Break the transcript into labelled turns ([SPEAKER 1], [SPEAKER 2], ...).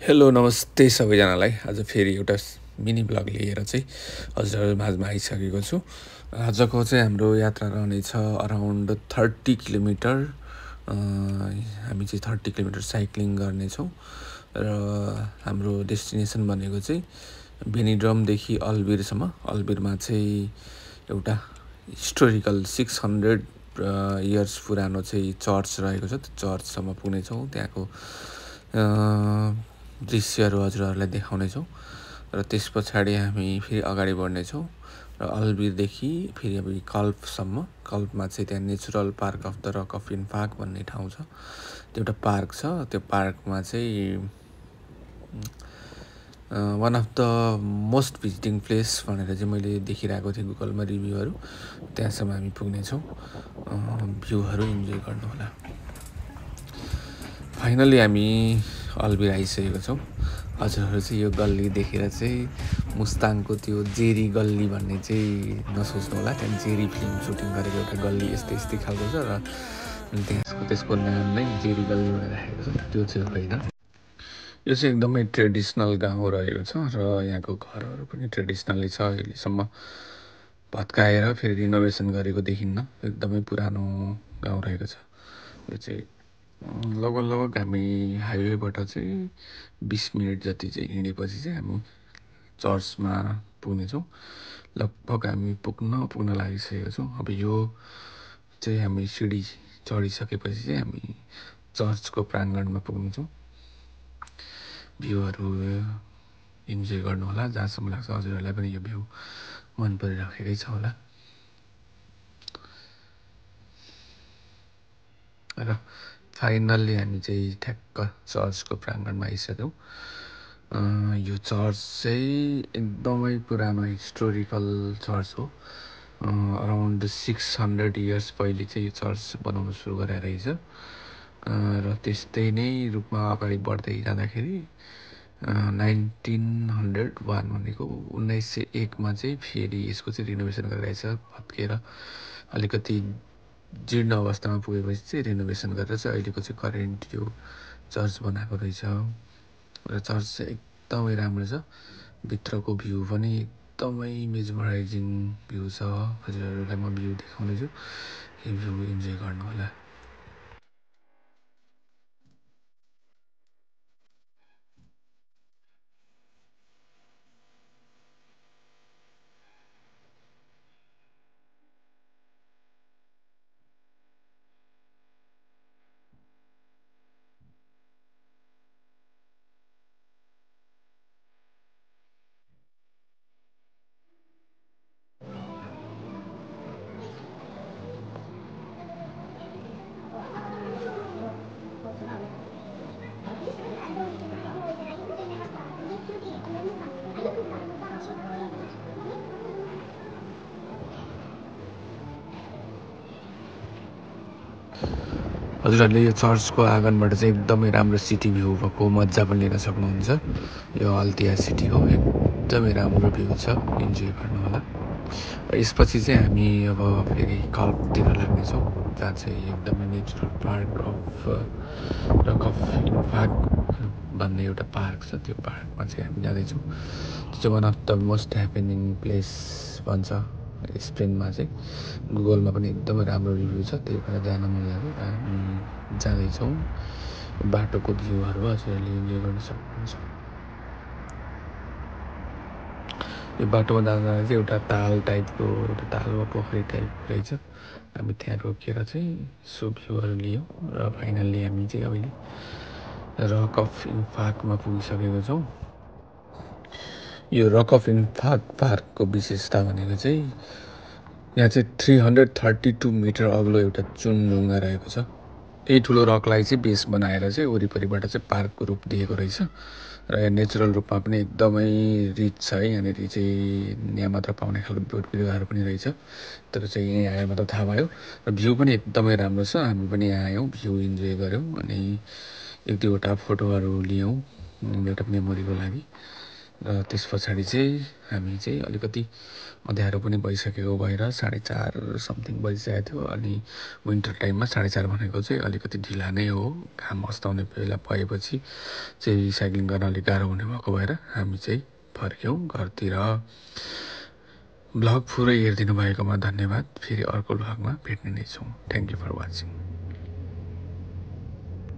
[SPEAKER 1] Hello नमस्ते सबैजनालाई। आज फेरि एउटा मिनी ब्लग लिएर चाहिँ हजुरहरू माझमा आइसकेको छु। आजको चाहिँ हाम्रो यात्रा रहनेछ अराउन्ड 30 किलोमिटर। हामी चाहिँ 30 किलोमिटर साइक्लिङ गर्नेछौँ र हाम्रो डेस्टिनेसन भनेको चाहिँ बेनिड्रमदेखि अल्बिरसम्म। अल्बिरमा चाहिँ एउटा हिस्टोरिकल 600 इयर्स पुरानो चाहिँ चर्च रहेको छ। त्यो चर्चसम्म पुग्नेछौँ। त्यहाँको दृश्यहरू हजुरहरूलाई देखाउनेछौँ र त्यस पछाडि हामी फेरि अगाडि बढ्नेछौँ र अल्बिरदेखि फेरि अब कल्पसम्म। कल्पमा चाहिँ त्यहाँ Natural Park of the Rock of इन्फाक भन्ने ठाउँ छ। त्यो एउटा पार्क छ। त्यो पार्कमा चाहिँ one of the most visiting place भनेर चाहिँ मैले देखिरहेको थिएँ गुगलमा रिभ्यूहरू। त्यहाँसम्म हामी पुग्नेछौँ। भ्यूहरू इन्जोय गर्नुहोला। फाइनली हामी अल्बिर आइसकेको छौँ। हजुरहरू चाहिँ यो गल्ली देखेर चाहिँ मुस्ताङको त्यो जेरी गल्ली भन्ने चाहिँ नसोच्नु होला। त्यहाँ जेरी फिल्म सुटिङ गरेको एउटा गल्ली यस्तै खालको छ र त्यसको नाम नै जेरी गल्ली भनेर राखेको छ। त्यो चाहिँ होइन। यो चाहिँ एकदमै ट्रेडिसनल गाउँ रहेको छ र यहाँको घरहरू पनि ट्रेडिसनलै छ। अहिलेसम्म भत्काएर फेरि रिनोभेसन गरेको देखिन्न। एकदमै पुरानो गाउँ रहेको छ। यो चाहिँ लगभग हामी हाइवेबाट चाहिँ 20 मिनट जति चाहिँ हिँडेपछि चाहिँ हामी चर्चमा पुग्नेछौँ। लगभग हामी पुग्न लागिसकेको छौँ। अब यो चाहिँ हामी सिडी चढिसकेपछि चाहिँ हामी चर्चको प्राङ्गणमा पुग्नेछौँ। भ्यूहरू इन्जोय गर्नुहोला। जहाँसम्म लाग्छ हजुरहरूलाई पनि यो भ्यू मन परिराखेकै छ होला। र फाइनल्ली हामी चाहिँ ठ्याक्क चर्चको प्राङ्गणमा आइसक्यौँ। यो चर्च चाहिँ एकदमै पुरानो हिस्टोरिकल चर्च हो। अराउन्ड 600 इयर्स पहिले चाहिँ यो चर्च बनाउनु सुरु गरेर रहेछ र त्यस्तै नै रूपमा अगाडि बढ्दै जाँदाखेरि 1901 भनेको 1901मा चाहिँ फेरि यसको चाहिँ रिनोभेसन गरिरहेछ। भत्केर अलिकति जीर्ण अवस्थामा पुगेपछि चाहिँ रिनोभेसन गरेर चाहिँ अहिलेको चाहिँ करेन्ट यो चर्च बनाएको रहेछ। र चर्च चाहिँ एकदमै राम्रो छ। भित्रको भ्यू पनि एकदमै मेजमराइजिङ भ्यू छ। हजुरहरूलाई म भ्यू देखाउनेछु। यो भ्यू इन्जोय गर्नुहोला। हजुरहरूले यो चर्चको आँगनबाट चाहिँ एकदमै राम्रो सिटी भ्यू भएको मजा पनि लिन सक्नुहुन्छ। यो अल्तिया सिटी हो। एकदमै राम्रो भ्यू छ। इन्जोय गर्नुहोला। र यसपछि चाहिँ हामी अब फेरि कल्पतिर लाग्नेछौँ, जहाँ चाहिँ एकदमै नेचुरल पार्क अफ इन्फाक भन्ने एउटा पार्क छ। त्यो पार्कमा चाहिँ हामी जाँदैछौँ। त्यो चाहिँ one of the most happening place भन्छ स्पेनमा चाहिँ। गुगलमा पनि एकदमै राम्रो रिभ्यू छ। त्यही भएर जान मन लाग्यो र हामी जाँदैछौँ। बाटोको भ्यूहरू हजुरहरूले इन्जोय गर्न सक्नुहुन्छ। यो बाटोमा जाँदा चाहिँ एउटा ताल टाइपको एउटा ताल वा पोखरी टाइप रहेछ। हामी त्यहाँ रोकेर चाहिँ सो भ्यूहरू लियौँ र फाइनल्ली हामी चाहिँ अहिले रक अफ इन्फाकमा पुगिसकेको छौँ। यो रक अफ इन्फाक पार्कको विशेषता भनेको चाहिँ यहाँ चाहिँ 332 मिटर अग्लो एउटा चुनढुङ्गा रहेको छ। यही ठुलो रकलाई चाहिँ बेस बनाएर चाहिँ वरिपरिबाट चाहिँ पार्कको रूप दिएको रहेछ र यहाँ नेचुरल रूपमा पनि एकदमै रिच छ है। यहाँनिर चाहिँ यहाँ मात्र पाउने खालको बोट बिरुवाहरू पनि रहेछ। तर चाहिँ यहाँ आएर मात्र थाहा भयो। र भ्यू पनि एकदमै राम्रो छ। हामी पनि यहाँ आयौँ, भ्यू इन्जोय गऱ्यौँ अनि एक दुईवटा फोटोहरू लियौँ एउटा मेमोरीको लागि। र त्यस पछाडि चाहिँ हामी चाहिँ अलिकति अँध्यारो पनि भइसकेको भएर 4:30 समथिङ बजिसकेको थियो। अनि विन्टर टाइममा 4:30 भनेको चाहिँ अलिकति ढिला नै हो। घाम अस्ताउने बेला भएपछि चाहिँ साइक्लिङ गर्न अलिक गाह्रो हुने भएको भएर हामी चाहिँ फर्क्यौँ घरतिर। भ्लग पुरै हेरिदिनु भएकोमा धन्यवाद। फेरि अर्को भ्लगमा भेट्ने नै छौँ। Thank you for watching.